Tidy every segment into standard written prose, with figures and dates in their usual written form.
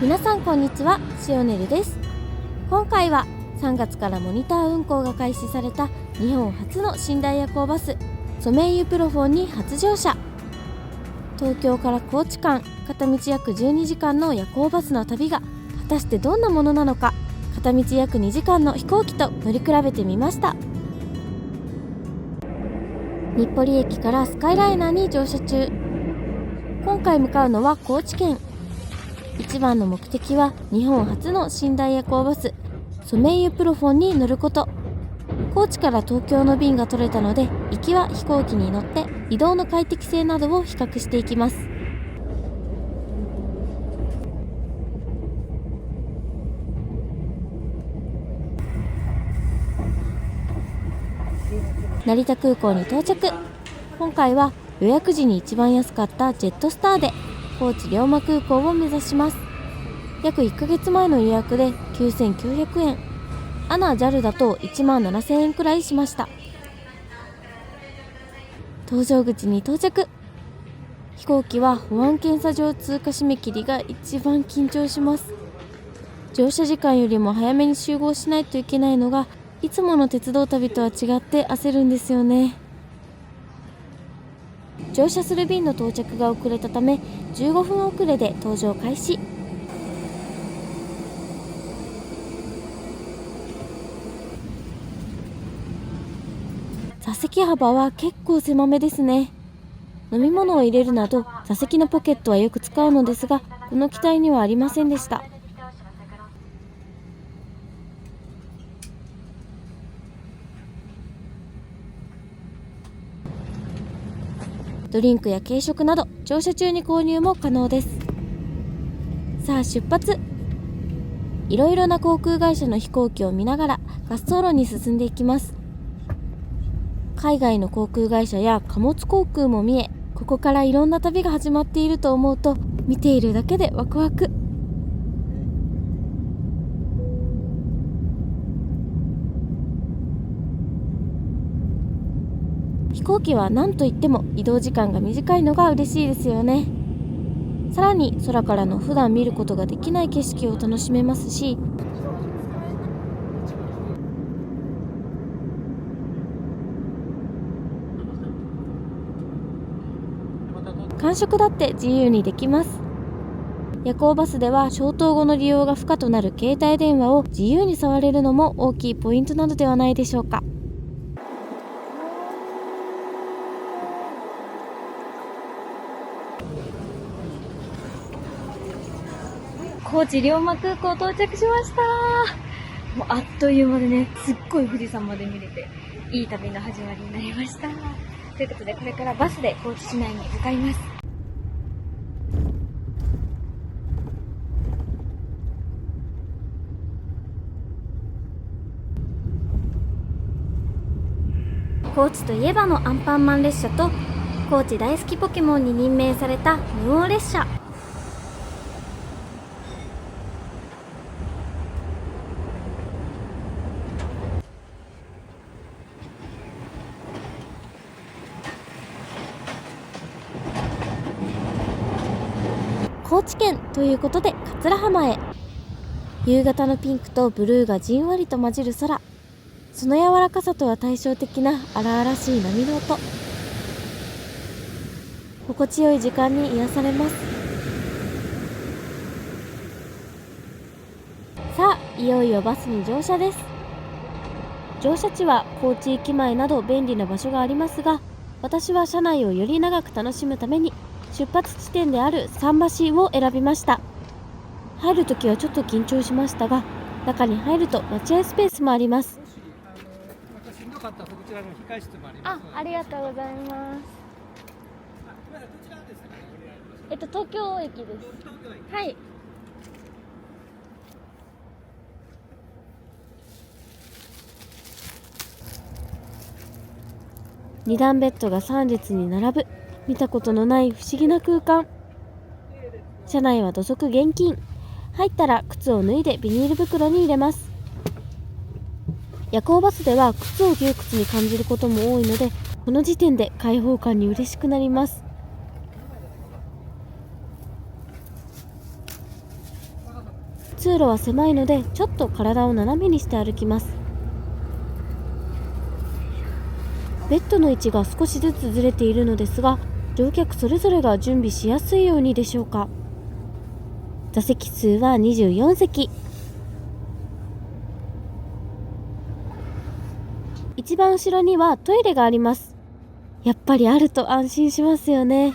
皆さんこんにちは、シオネルです。今回は3月からモニター運行が開始された日本初の寝台夜行バスソメイユプロフォンに初乗車。東京から高知間片道約12時間の夜行バスの旅が果たしてどんなものなのか、片道約2時間の飛行機と乗り比べてみました。日暮里駅からスカイライナーに乗車中。今回向かうのは高知県。一番の目的は日本初の寝台夜行バスソメイユプロフォンに乗ること。高知から東京の便が取れたので、行きは飛行機に乗って移動の快適性などを比較していきます。成田空港に到着。今回は予約時に一番安かったジェットスターで高知龍馬空港を目指します。約1ヶ月前の予約で9900円、ANA JAL だと1万7000円くらいしました。搭乗口に到着。飛行機は保安検査場通過締め切りが一番緊張します。乗車時間よりも早めに集合しないといけないのがいつもの鉄道旅とは違って焦るんですよね。乗車する便の到着が遅れたため15分遅れで搭乗開始。座席幅は結構狭めですね。飲み物を入れるなど座席のポケットはよく使うのですが、この機体にはありませんでした。ドリンクや軽食など乗車中に購入も可能です。さあ出発。いろいろな航空会社の飛行機を見ながら滑走路に進んでいきます。海外の航空会社や貨物航空も見え、ここからいろんな旅が始まっていると思うと見ているだけでワクワク。飛行機は何といっても移動時間が短いのが嬉しいですよね。さらに空からの普段見ることができない景色を楽しめますし、間食だって自由にできます。夜行バスでは消灯後の利用が不可となる携帯電話を自由に触れるのも大きいポイントなのではないでしょうか。高知龍馬空港到着しました。もうあっという間でね、すっごい富士山まで見れていい旅の始まりになりました。ということでこれからバスで高知市内に向かいます。高知といえばのアンパンマン列車と高知大好きポケモンに任命された無音列車。高知県ということで桂浜へ。夕方のピンクとブルーがじんわりと混じる空、その柔らかさとは対照的な荒々しい波の音。心地よい時間に癒されます。さあいよいよバスに乗車です。乗車地は高知駅前など便利な場所がありますが、私は車内をより長く楽しむために出発地点である桟橋を選びました。入るときはちょっと緊張しましたが、中に入ると待合スペースもあります。しんどかったらこちらの控室もあります。ありがとうございます。東京駅です。はい。2段ベッドが3列に並ぶ、見たことのない不思議な空間。車内は土足厳禁。入ったら靴を脱いでビニール袋に入れます。夜行バスでは靴を窮屈に感じることも多いので、この時点で開放感に嬉しくなります。通路は狭いのでちょっと体を斜めにして歩きます。ベッドの位置が少しずつずれているのですが、乗客それぞれが準備しやすいようにでしょうか。座席数は24席。一番後ろにはトイレがあります。やっぱりあると安心しますよね。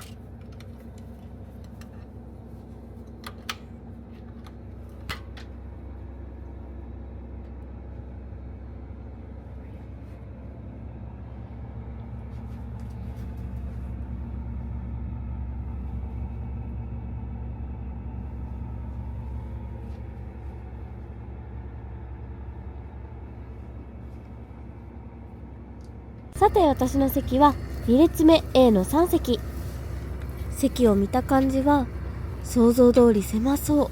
さて私の席は2列目 A の3席。席を見た感じは想像通り狭そう。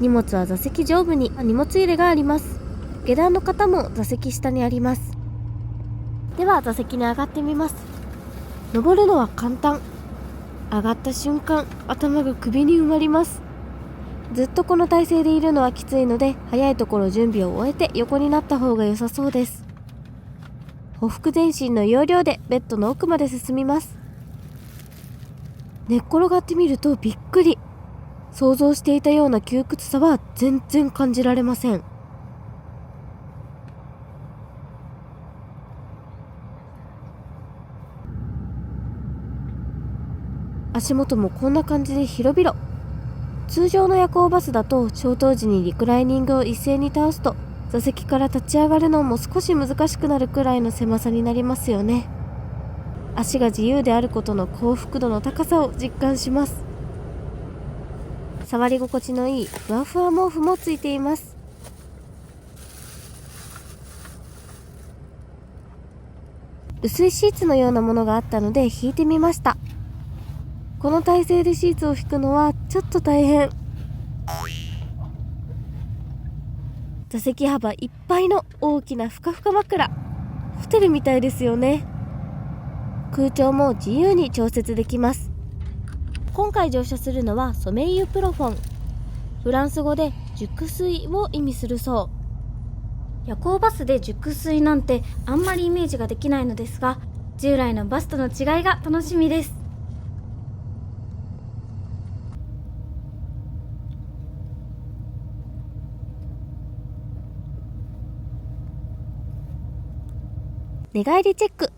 荷物は座席上部に荷物入れがあります。下段の方も座席下にあります。では座席に上がってみます。登るのは簡単。上がった瞬間頭が首に埋まります。ずっとこの体勢でいるのはきついので、早いところ準備を終えて横になった方が良さそうです。ほふ前進の要領でベッドの奥まで進みます。寝っ転がってみるとびっくり。想像していたような窮屈さは全然感じられません。足元もこんな感じで広々。通常の夜行バスだと消灯時にリクライニングを一斉に倒すと、座席から立ち上がるのも少し難しくなるくらいの狭さになりますよね。足が自由であることの幸福度の高さを実感します。触り心地のいいふわふわ毛布もついています。薄いシーツのようなものがあったので引いてみました。この体勢でシーツを引くのはちょっと大変。座席幅いっぱいの大きなふかふか枕。ホテルみたいですよね。空調も自由に調節できます。今回乗車するのはソメイユプロフォン。フランス語で熟睡を意味するそう。夜行バスで熟睡なんてあんまりイメージができないのですが、従来のバスとの違いが楽しみです。寝返りチェック。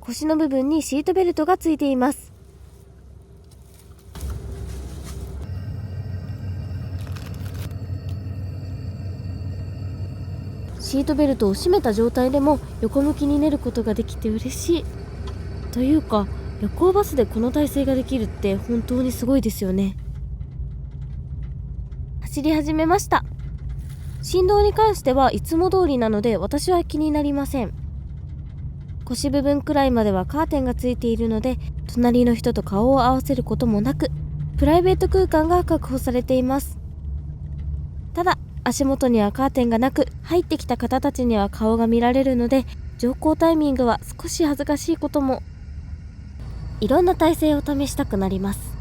腰の部分にシートベルトがついています。シートベルトを締めた状態でも横向きに寝ることができて嬉しい。というか、夜行バスでこの体勢ができるって本当にすごいですよね。走り始めました。振動に関してはいつも通りなので私は気になりません。腰部分くらいまではカーテンがついているので、隣の人と顔を合わせることもなく、プライベート空間が確保されています。ただ足元にはカーテンがなく、入ってきた方たちには顔が見られるので、乗降タイミングは少し恥ずかしいことも。いろんな体勢を試したくなります。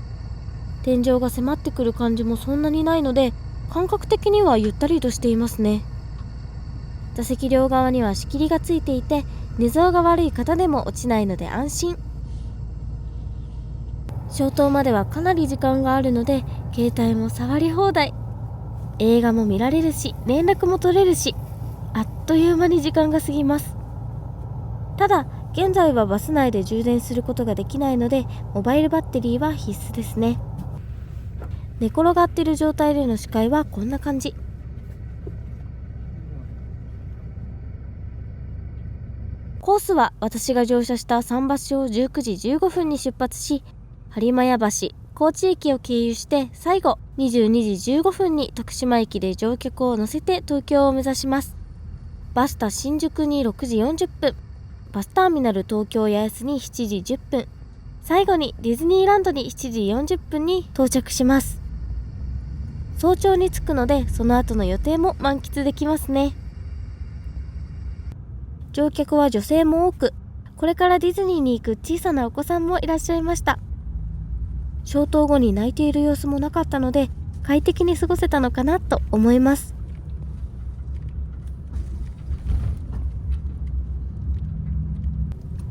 天井が迫ってくる感じもそんなにないので、感覚的にはゆったりとしていますね。座席両側には仕切りがついていて、寝相が悪い方でも落ちないので安心。消灯まではかなり時間があるので、携帯も触り放題。映画も見られるし、連絡も取れるし、あっという間に時間が過ぎます。ただ現在はバス内で充電することができないので、モバイルバッテリーは必須ですね。寝転がっている状態での視界はこんな感じ。コースは私が乗車した桟橋を19時15分に出発し、播磨屋橋、高知駅を経由して最後22時15分に徳島駅で乗客を乗せて東京を目指します。バスタ新宿に6時40分、バスターミナル東京八重洲に7時10分、最後にディズニーランドに7時40分に到着します。早朝に着くので、その後の予定も満喫できますね。乗客は女性も多く、これからディズニーに行く小さなお子さんもいらっしゃいました。消灯後に泣いている様子もなかったので、快適に過ごせたのかなと思います。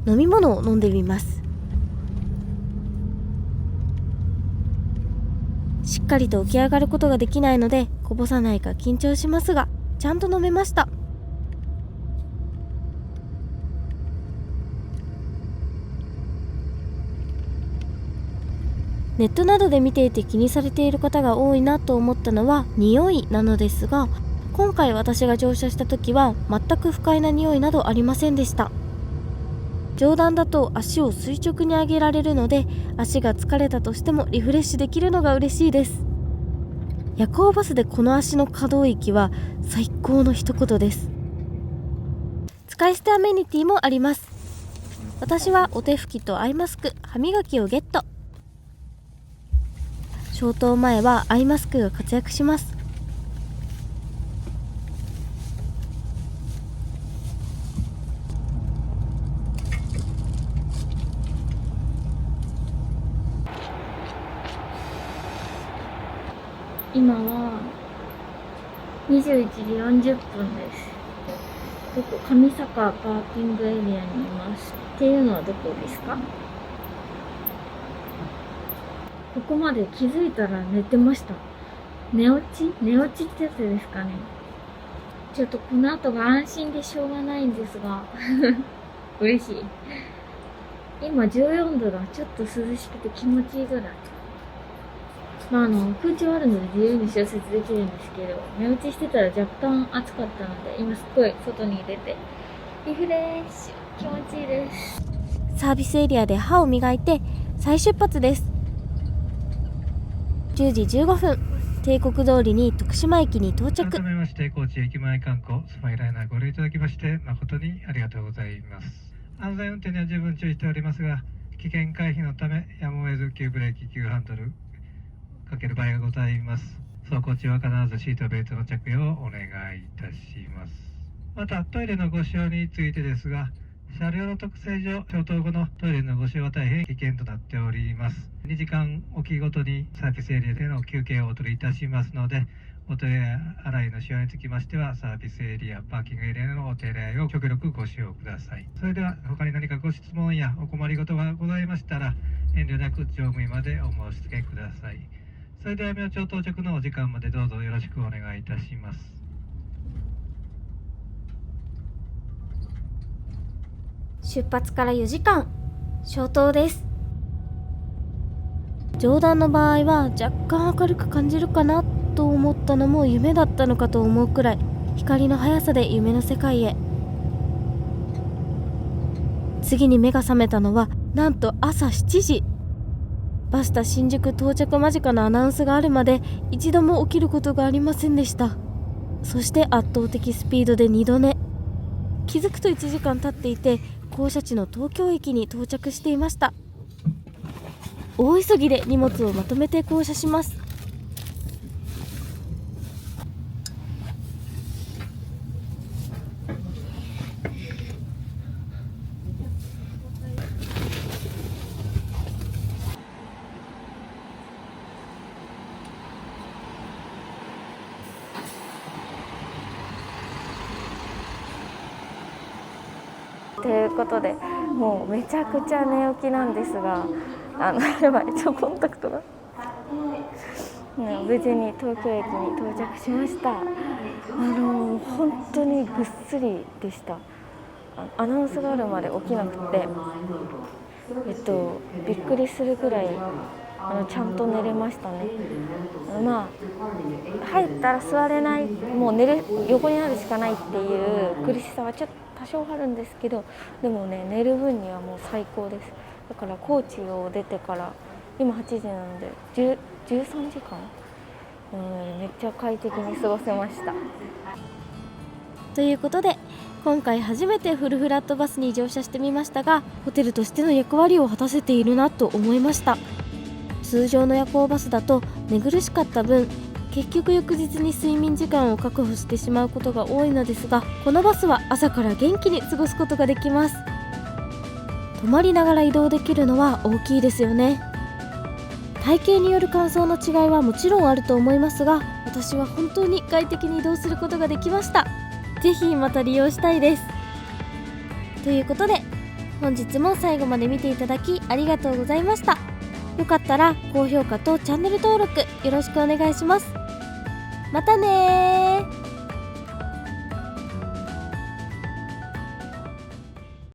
飲み物を飲んでみます。しっかりと起き上がることができないので、こぼさないか緊張しますが、ちゃんと飲めました。ネットなどで見ていて気にされている方が多いなと思ったのは匂いなのですが、今回私が乗車した時は全く不快な匂いなどありませんでした。上段だと足を垂直に上げられるので、足が疲れたとしてもリフレッシュできるのが嬉しいです。夜行バスでこの足の可動域は最高の一言です。使い捨てアメニティもあります。私はお手拭きとアイマスク、歯磨きをゲット。消灯前はアイマスクが活躍します。今は21時40分です。上坂パーキングエリアにいます。っていうのはどこですか？ここまで気づいたら寝てました。寝落ちってやつですかね。ちょっとこの後が安心でしょうがないんですが嬉しい。今14度だ。ちょっと涼しくて気持ちいいぐらい。空調あるので自由に調節できるんですけど、寝落ちしてたら若干暑かったので、今すっごい外に出てリフレッシュ、気持ちいいです。サービスエリアで歯を磨いて再出発です。10時15分、帝国通りに徳島駅に到着。改めまして高知駅前観光スマイライナーご利用いただきまして誠にありがとうございます。安全運転には十分注意しておりますが、危険回避のためやむを得ず急ブレーキ、急ハンドルかける場合がございます。走行中は必ずシートベルトの着用をお願いいたします。またトイレのご使用についてですが、車両の特性上、消灯後のトイレのご使用は大変危険となっております。2時間おきごとにサービスエリアでの休憩をお取りいたしますので、お手洗いの使用につきましてはサービスエリア、パーキングエリアのお手洗いを極力ご使用ください。それでは他に何かご質問やお困りごとがございましたら、遠慮なく乗務員までお申し付けください。それでは明朝到着のお時間までどうぞよろしくお願いいたします。出発から4時間、消灯です。上段の場合は若干明るく感じるかなと思ったのも夢だったのかと思うくらい、光の速さで夢の世界へ。次に目が覚めたのはなんと朝7時。バスタ新宿到着間近のアナウンスがあるまで一度も起きることがありませんでした。そして圧倒的スピードで2度寝。気づくと1時間経っていて、降車地の東京駅に到着していました。大急ぎで荷物をまとめて降車します。ということで、もうめちゃくちゃ寝起きなんですが、やばい、コンタクトが無事に東京駅に到着しました。本当にぐっすりでした。アナウンスがあるまで起きなくて、びっくりするぐらいちゃんと寝れましたね。入ったら座れない、もう横になるしかないっていう苦しさはちょっと多少あるんですけど、でもね、寝る分にはもう最高です。だから高知を出てから今8時なので13時間、めっちゃ快適に過ごせました。ということで、今回初めてフルフラットバスに乗車してみましたが、ホテルとしての役割を果たせているなと思いました。通常の夜行バスだと寝苦しかった分、結局翌日に睡眠時間を確保してしまうことが多いのですが、このバスは朝から元気に過ごすことができます。止まりながら移動できるのは大きいですよね。体型による乾燥の違いはもちろんあると思いますが、私は本当に快適に移動することができました。ぜひまた利用したいです。ということで本日も最後まで見ていただきありがとうございました。よかったら高評価とチャンネル登録よろしくお願いします。またねー。